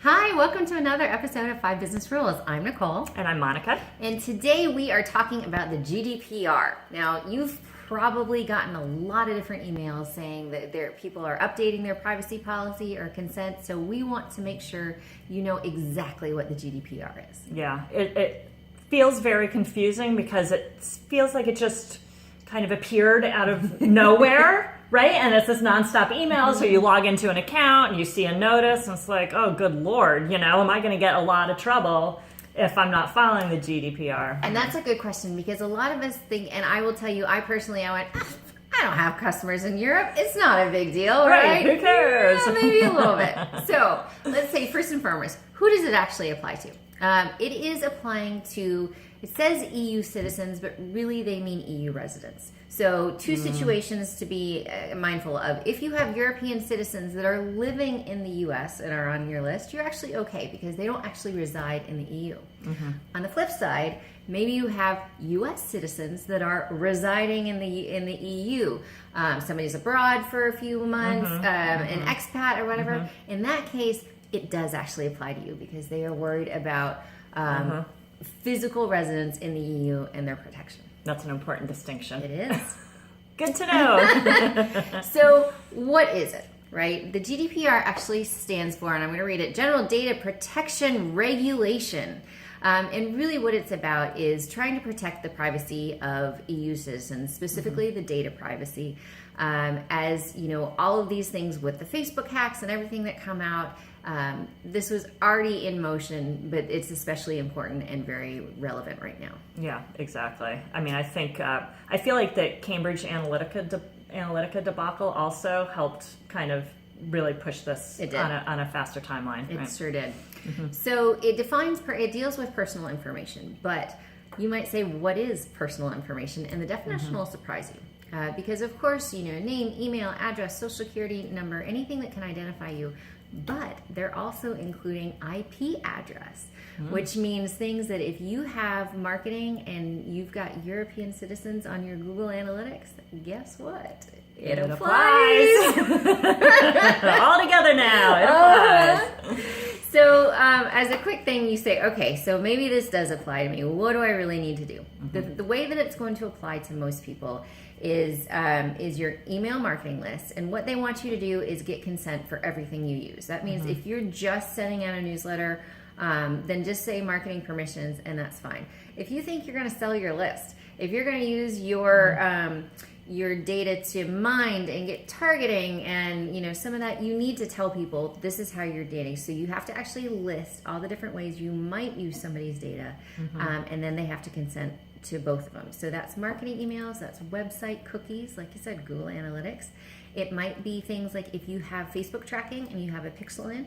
Hi, welcome to another episode of 5 Business Rules. I'm Nicole. And I'm Monica. And today we are talking about the GDPR. Now, you've probably gotten a lot of different emails saying that people are updating their privacy policy or consent, so we want to make sure you know exactly what the GDPR is. Yeah, it feels very confusing because it feels like it just kind of appeared out of nowhere. Right? And it's this nonstop email, so you log into an account and you see a notice and it's like, oh, good Lord, am I going to get a lot of trouble if I'm not following the GDPR? And that's a good question because a lot of us think, and I will tell you, I went, I don't have customers in Europe. It's not a big deal, right? Who cares? Yeah, maybe a little bit. So let's say first and foremost, who does it actually apply to? It is applying to, it says EU citizens, but really they mean EU residents. So two situations to be mindful of. If you have European citizens that are living in the US and are on your list, you're actually okay because they don't actually reside in the EU. Mm-hmm. On the flip side, maybe you have US citizens that are residing in the EU. Somebody's abroad for a few months, an expat or whatever. Mm-hmm. In that case, it does actually apply to you because they are worried about physical residents in the EU and their protection. That's an important distinction. It is. Good to know. So what is it, right? The GDPR actually stands for, and I'm going to read it, General Data Protection Regulation. And really what it's about is trying to protect the privacy of EU citizens, specifically the data privacy. As you know, all of these things with the Facebook hacks and everything that come out, this was already in motion, but it's especially important and very relevant right now. Yeah, exactly. I mean, I think, I feel like the Cambridge Analytica debacle also helped kind of really push this on a faster timeline. It sure did. Mm-hmm. So it deals with personal information, but you might say, what is personal information? And the definition will surprise you. Because of course, name, email, address, social security number, anything that can identify you, but they're also including IP address, which means things that if you have marketing and you've got European citizens on your Google Analytics, guess what? It applies. All together now. It applies. So as a quick thing, you say, okay, so maybe this does apply to me. What do I really need to do? The way that it's going to apply to most people is your email marketing list. And what they want you to do is get consent for everything you use. That means if you're just sending out a newsletter, then just say marketing permissions and that's fine. If you think you're going to sell your list, if you're going to use your data to mind and get targeting and some of that, you need to tell people this is how you're dating. So you have to actually list all the different ways you might use somebody's data, and then they have to consent to both of them. So that's marketing emails, that's website cookies, like you said, Google Analytics. It might be things like if you have Facebook tracking and you have a pixel in,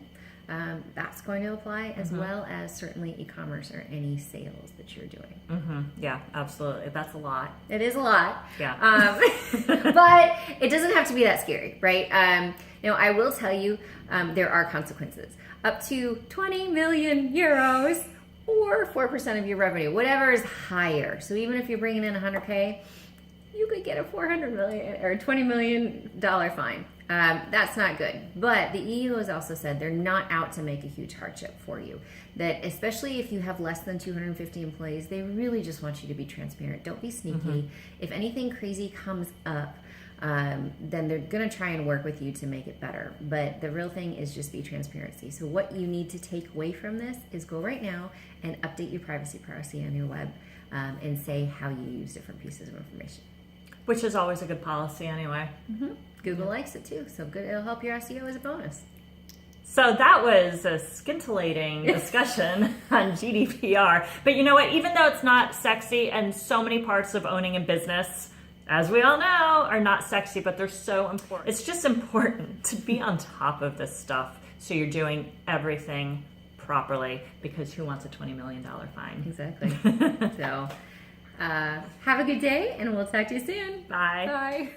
that's going to apply, as well as certainly e-commerce or any sales that you're doing. Yeah, absolutely. That's a lot. It is a lot. Yeah. But it doesn't have to be that scary, right? I will tell you, there are consequences. Up to 20 million euros or 4% of your revenue, whatever is higher. So even if you're bringing in 100K, you could get a $400 million or $20 million fine. That's not good. But the EU has also said they're not out to make a huge hardship for you. That especially if you have less than 250 employees, they really just want you to be transparent. Don't be sneaky. If anything crazy comes up, then they're going to try and work with you to make it better. But the real thing is just be transparency. So what you need to take away from this is go right now and update your privacy policy on your web and say how you use different pieces of information. Which is always a good policy anyway. Google likes it too, so good. It'll help your SEO as a bonus. So that was a scintillating discussion on GDPR. But you know what? Even though it's not sexy, and so many parts of owning a business, as we all know, are not sexy, but they're so important. It's just important to be on top of this stuff so you're doing everything properly, because who wants a $20 million fine? Exactly. So have a good day, and we'll talk to you soon. Bye. Bye.